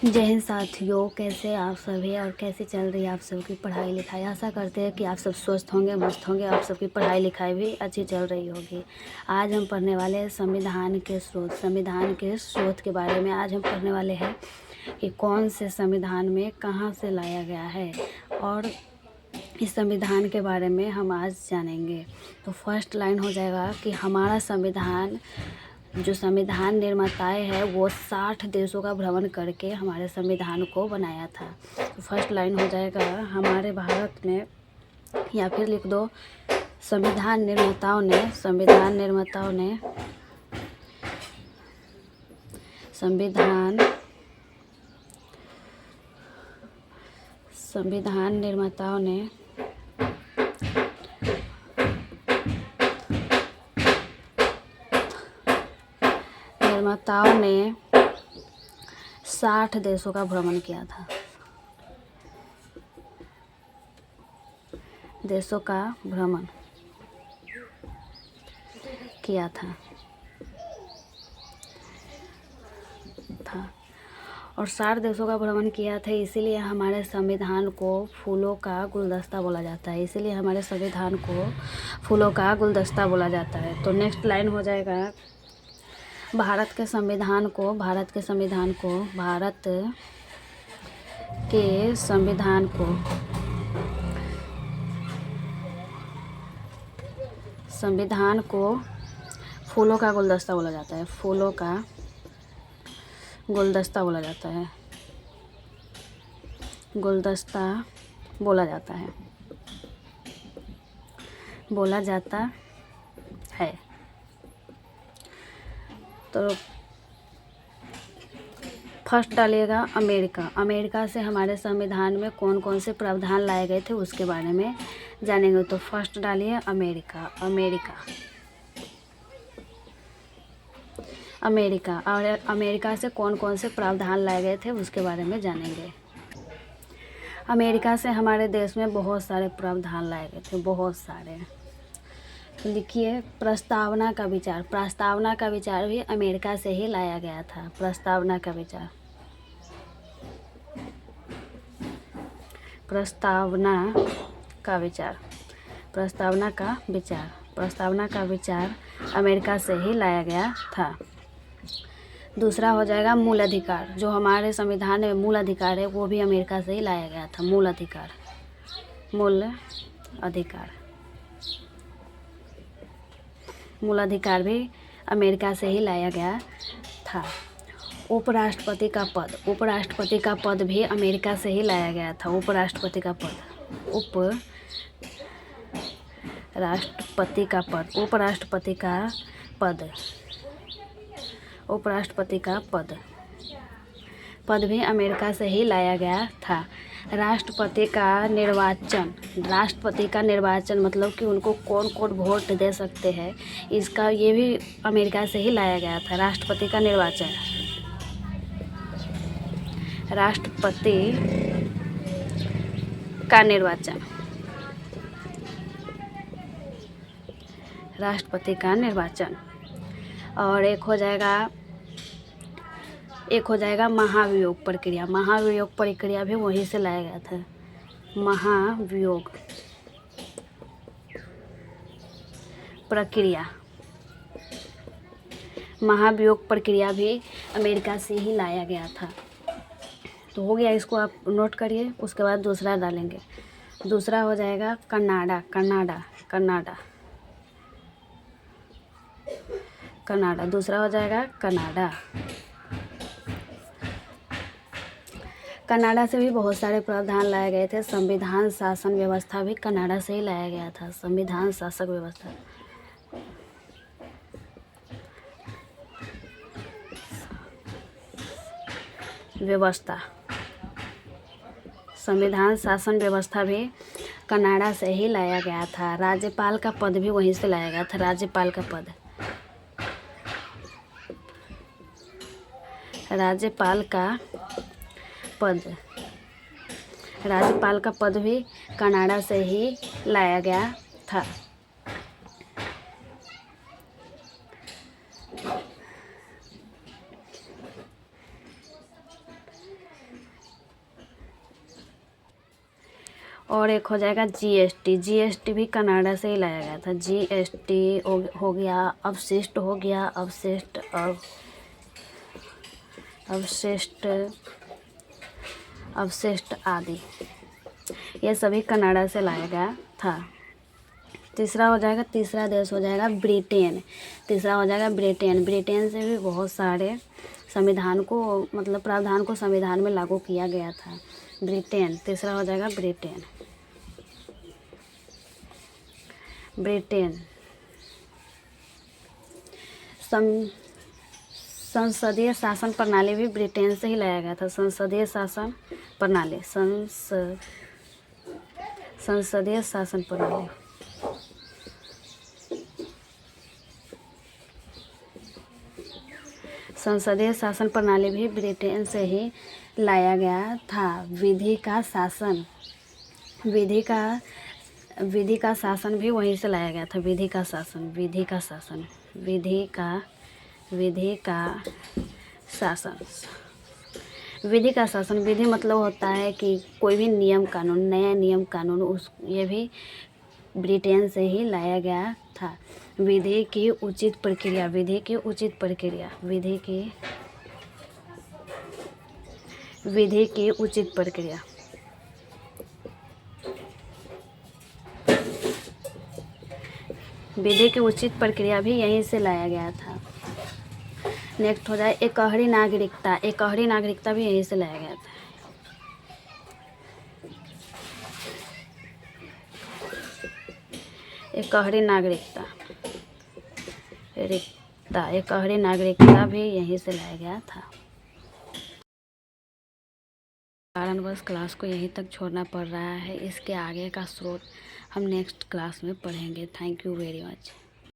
जय हिंद साथियों, कैसे आप सभी और कैसे चल रही है आप सबकी पढ़ाई लिखाई। आशा करते हैं कि आप सब स्वस्थ होंगे, मस्त होंगे। आप सबकी पढ़ाई लिखाई भी अच्छी चल रही होगी। आज हम पढ़ने वाले हैं संविधान के स्रोत। संविधान के स्रोत के बारे में आज हम पढ़ने वाले हैं कि कौन से संविधान में कहाँ से लाया गया है, और इस संविधान के बारे में हम आज जानेंगे। तो फर्स्ट लाइन हो जाएगा कि हमारा संविधान, जो संविधान निर्माताएं हैं वो 60 देशों का भ्रमण करके हमारे संविधान को बनाया था। तो फर्स्ट लाइन हो जाएगा हमारे भारत में, या फिर लिख दो संविधान निर्माताओं ने संविधान निर्माताओं ने निर्माताओं ने 60 देशों का भ्रमण किया था। देशों का भ्रमण किया था और 60 देशों का भ्रमण किया था। इसीलिए हमारे संविधान को फूलों का गुलदस्ता बोला जाता है। इसीलिए हमारे संविधान को फूलों का गुलदस्ता बोला जाता है। तो नेक्स्ट लाइन हो जाएगा भारत के संविधान को फूलों का गुलदस्ता बोला जाता है। फूलों का गुलदस्ता बोला जाता है। गुलदस्ता बोला जाता है। तो फर्स्ट डालिएगा अमेरिका से हमारे संविधान में कौन कौन से प्रावधान लाए गए थे उसके बारे में जानेंगे। तो फर्स्ट डालिए अमेरिका और अमेरिका से कौन कौन से प्रावधान लाए गए थे उसके बारे में जानेंगे। अमेरिका से हमारे देश में बहुत सारे प्रावधान लाए गए थे, बहुत सारे। तो लिखिए प्रस्तावना का विचार भी अमेरिका से ही लाया गया था। प्रस्तावना का विचार अमेरिका से ही लाया गया था। दूसरा हो जाएगा मूल अधिकार। जो हमारे संविधान में मूल अधिकार है वो भी अमेरिका से ही लाया गया था। मूल अधिकार भी अमेरिका से ही लाया गया था। उपराष्ट्रपति का पद भी अमेरिका से ही लाया गया था। उपराष्ट्रपति का पद भी अमेरिका से ही लाया गया था। राष्ट्रपति का निर्वाचन मतलब कि उनको कौन कौन वोट दे सकते हैं, इसका ये भी अमेरिका से ही लाया गया था। राष्ट्रपति का निर्वाचन और एक हो जाएगा महाभियोग प्रक्रिया भी वहीं से लाया गया था। महाभियोग प्रक्रिया भी अमेरिका से ही लाया गया था। तो हो गया, इसको आप नोट करिए। उसके बाद दूसरा डालेंगे। दूसरा हो जाएगा कनाडा। दूसरा हो जाएगा कनाडा। कनाडा से भी बहुत सारे प्रावधान लाए गए थे। संविधान शासन व्यवस्था भी कनाडा से ही लाया गया था। संविधान शासक व्यवस्था संविधान शासन व्यवस्था भी कनाडा से ही लाया गया था। राज्यपाल का पद भी वहीं से लाया गया था। राज्यपाल का पद भी कनाडा से ही लाया गया था। और एक हो जाएगा जीएसटी। जीएसटी भी कनाडा से ही लाया गया था। जीएसटी हो गया, अवशिष्ट हो गया, अवशिष्ट आदि, ये सभी कनाडा से लाया गया था। तीसरा देश हो जाएगा ब्रिटेन। ब्रिटेन से भी बहुत सारे संविधान को मतलब प्रावधान को संविधान में लागू किया गया था। ब्रिटेन, तीसरा हो जाएगा ब्रिटेन। संसदीय शासन प्रणाली भी ब्रिटेन से ही लाया गया था। संसदीय शासन प्रणाली, संसदीय शासन प्रणाली। संसदीय शासन प्रणाली भी ब्रिटेन से ही लाया गया था। विधि का शासन भी वहीं से लाया गया था। विधि का शासन, विधि मतलब होता है कि कोई भी नियम कानून, नया नियम कानून, ये भी ब्रिटेन से ही लाया गया था। विधि की उचित प्रक्रिया, विधि की उचित प्रक्रिया भी यहीं से लाया गया था। नेक्स्ट हो जाए एकहरी नागरिकता भी यहीं से लाया गया था। एकहरी नागरिकता भी यहीं से लाया गया था। कारणवश क्लास को यहीं तक छोड़ना पड़ रहा है। इसके आगे का स्रोत हम नेक्स्ट क्लास में पढ़ेंगे। Thank you very much.